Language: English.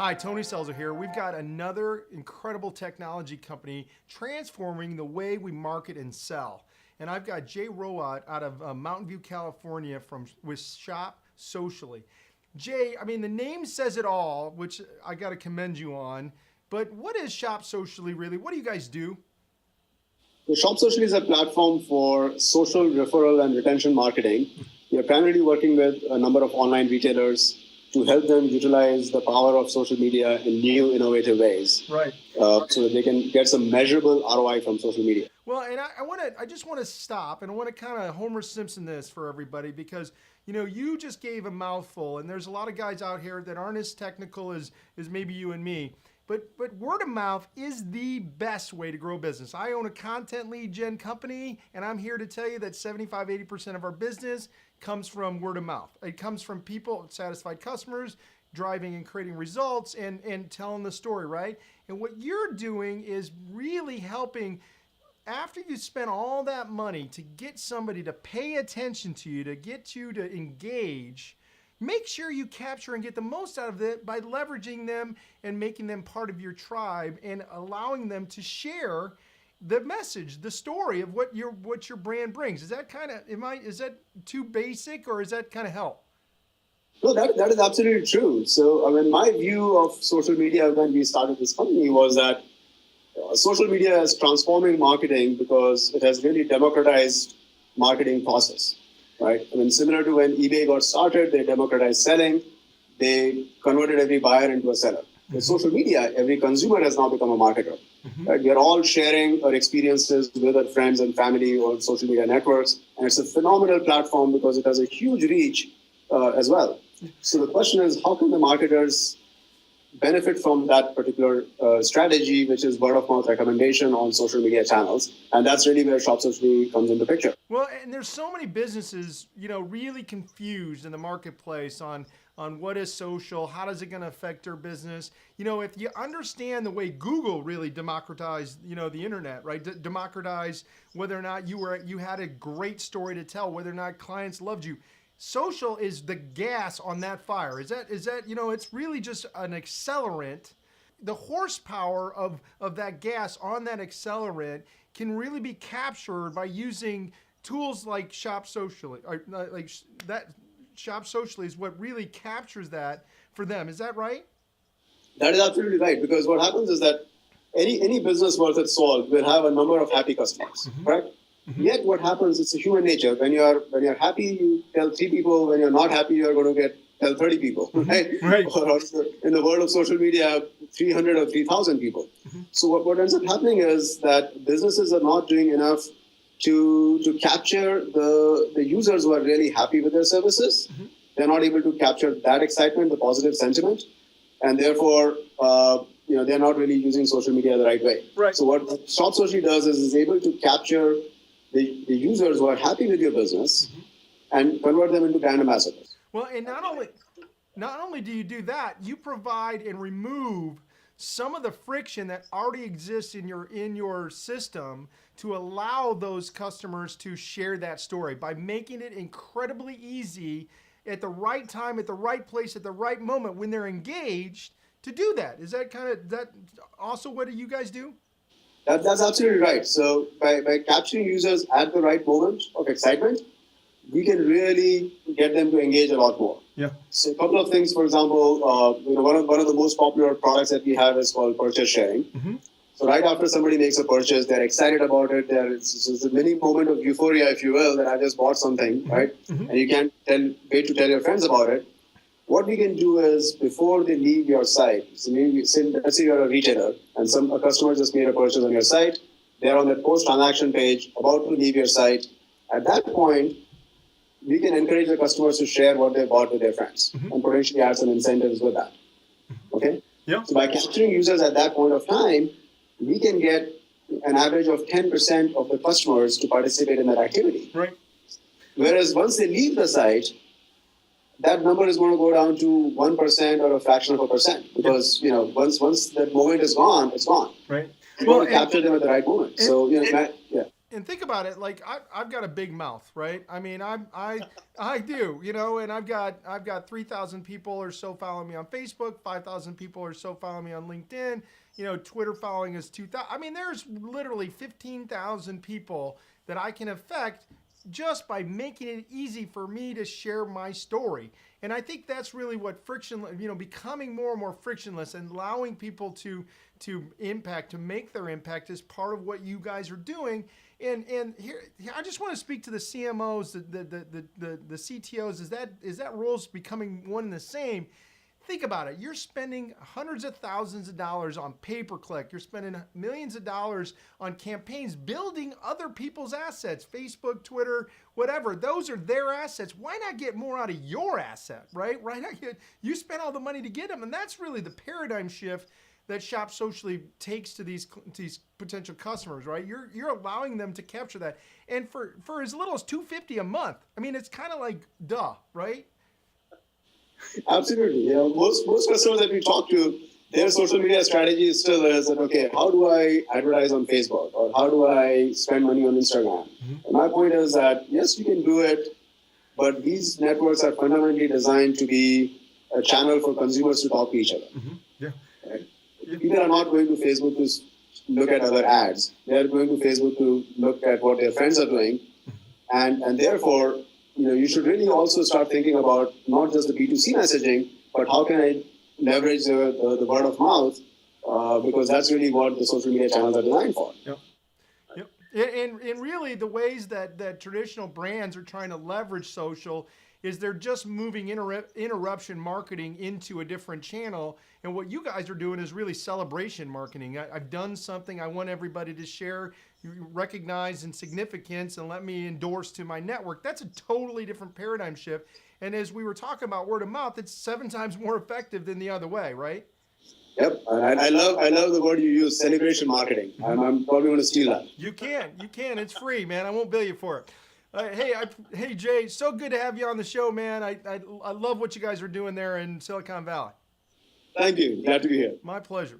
Hi, Tony Selzer here. We've got another incredible technology company transforming the way we market and sell. And I've got Jay Rawat out of Mountain View, California with Shop Socially. Jay, I mean, the name says it all, which I got to commend you on. But what is Shop Socially really? What do you guys do? The Shop Social is a platform for social referral and retention marketing. We are primarily working with a number of online retailers to help them utilize the power of social media in new, innovative ways. Right. So that they can get some measurable ROI from social media. Well, and I just want to stop and I want to kind of Homer Simpson this for everybody because you just gave a mouthful, and there's a lot of guys out here that aren't as technical as maybe you and me. But word of mouth is the best way to grow business. I own a content lead gen company, and I'm here to tell you that 75-80% of our business comes from word of mouth. It comes from people, satisfied customers, driving and creating results and telling the story, right? And what you're doing is really helping, after you spend all that money to get somebody to pay attention to you, to get you to engage, make sure you capture and get the most out of it by leveraging them and making them part of your tribe and allowing them to share the message, the story of what your brand brings. Is that is that too basic, or is that kind of help? No, that is absolutely true. So, I mean, my view of social media when we started this company was that social media is transforming marketing because it has really democratized marketing process. Right? I mean, similar to when eBay got started, they democratized selling. They converted every buyer into a seller. With social media, every consumer has now become a marketer. Right? We are all sharing our experiences with our friends and family on social media networks. And it's a phenomenal platform because it has a huge reach as well. So the question is, how can the marketers benefit from that particular strategy, which is word of mouth recommendation on social media channels? And that's really where Shop Socially comes into picture. Well, and there's so many businesses, really confused in the marketplace on what is social, how is it going to affect their business. If you understand the way Google really democratized, the internet, right? Democratized whether or not you had a great story to tell, whether or not clients loved you. Social is the gas on that fire. Is that it's really just an accelerant. The horsepower of that gas on that accelerant can really be captured by using tools like Shop Socially. Or like that Shop Socially is what really captures that for them. Is that right? That is absolutely right, because what happens is that any business worth its salt will have a number of happy customers, correct? Yet what happens, it's a human nature. When you're happy, you tell 3 people. When you're not happy, you're going to tell 30 people, right? Right. Or in the world of social media, 300 or 3,000 people. So what ends up happening is that businesses are not doing enough to capture the users who are really happy with their services. They're not able to capture that excitement, the positive sentiment, and therefore, they're not really using social media the right way. Right. So what Shop Socially does is able to capture the users who are happy with your business and convert them into brand ambassadors. Well, and not only do you do that, you provide and remove some of the friction that already exists in your system to allow those customers to share that story by making it incredibly easy at the right time, at the right place, at the right moment when they're engaged to do that. Is that that also what you guys do? That's absolutely right. So by capturing users at the right moment of excitement, we can really get them to engage a lot more. Yeah. So a couple of things, for example, one of the most popular products that we have is called purchase sharing. So right after somebody makes a purchase, they're excited about it. It's a mini moment of euphoria, if you will, that I just bought something, right? And you can't wait to tell your friends about it. What we can do is, before they leave your site, so let's say you're a retailer and a customer just made a purchase on your site, they're on the post-transaction page, about to leave your site. At that point, we can encourage the customers to share what they bought with their friends and potentially add some incentives with that. Okay? Yeah. So by capturing users at that point of time, we can get an average of 10% of the customers to participate in that activity. Right. Whereas once they leave the site, that number is going to go down to 1% or a fraction of a percent, because once that moment is gone, it's gone. Right. You want to capture them at the right moment. and think about it. Like I've got a big mouth, right? I mean, I do, you know, and I've got 3,000 people or so following me on Facebook, 5,000 people or so following me on LinkedIn. You know, Twitter following is 2,000. I mean, there's literally 15,000 people that I can affect just by making it easy for me to share my story. And I think that's really what becoming more and more frictionless and allowing people to impact, to make their impact is part of what you guys are doing. And here, I just want to speak to the CMOs, the CTOs. Is that roles becoming one and the same? Think about it. You're spending hundreds of thousands of dollars on pay-per-click. You're spending millions of dollars on campaigns, building other people's assets, Facebook, Twitter, whatever. Those are their assets. Why not get more out of your asset, right? You spent all the money to get them, and that's really the paradigm shift that Shop Socially takes to these potential customers, right? You're allowing them to capture that, and for as little as $250 a month. I mean, it's kind of like duh, right? Absolutely. You know, most customers that we talk to, their social media strategy is still is that, okay, how do I advertise on Facebook, or how do I spend money on Instagram? Mm-hmm. And my point is that yes, you can do it, but these networks are fundamentally designed to be a channel for consumers to talk to each other. Mm-hmm. Yeah. Right? Yeah. People are not going to Facebook to look at other ads. They are going to Facebook to look at what their friends are doing, and therefore, you know, you should really also start thinking about not just the B2C messaging, but how can I leverage the word of mouth, because that's really what the social media channels are designed for. Yep. Yep. And really the ways that traditional brands are trying to leverage social is they're just moving interruption marketing into a different channel. And what you guys are doing is really celebration marketing. I've done something. I want everybody to share, recognize in significance, and let me endorse to my network. That's a totally different paradigm shift. And as we were talking about word of mouth, it's 7 times more effective than the other way, right? Yep. I love the word you use, celebration marketing. I'm probably going to steal that. You can. It's free, man. I won't bill you for it. Hey, Jay, so good to have you on the show, man. I love what you guys are doing there in Silicon Valley. Thank you. Glad to be here. My pleasure.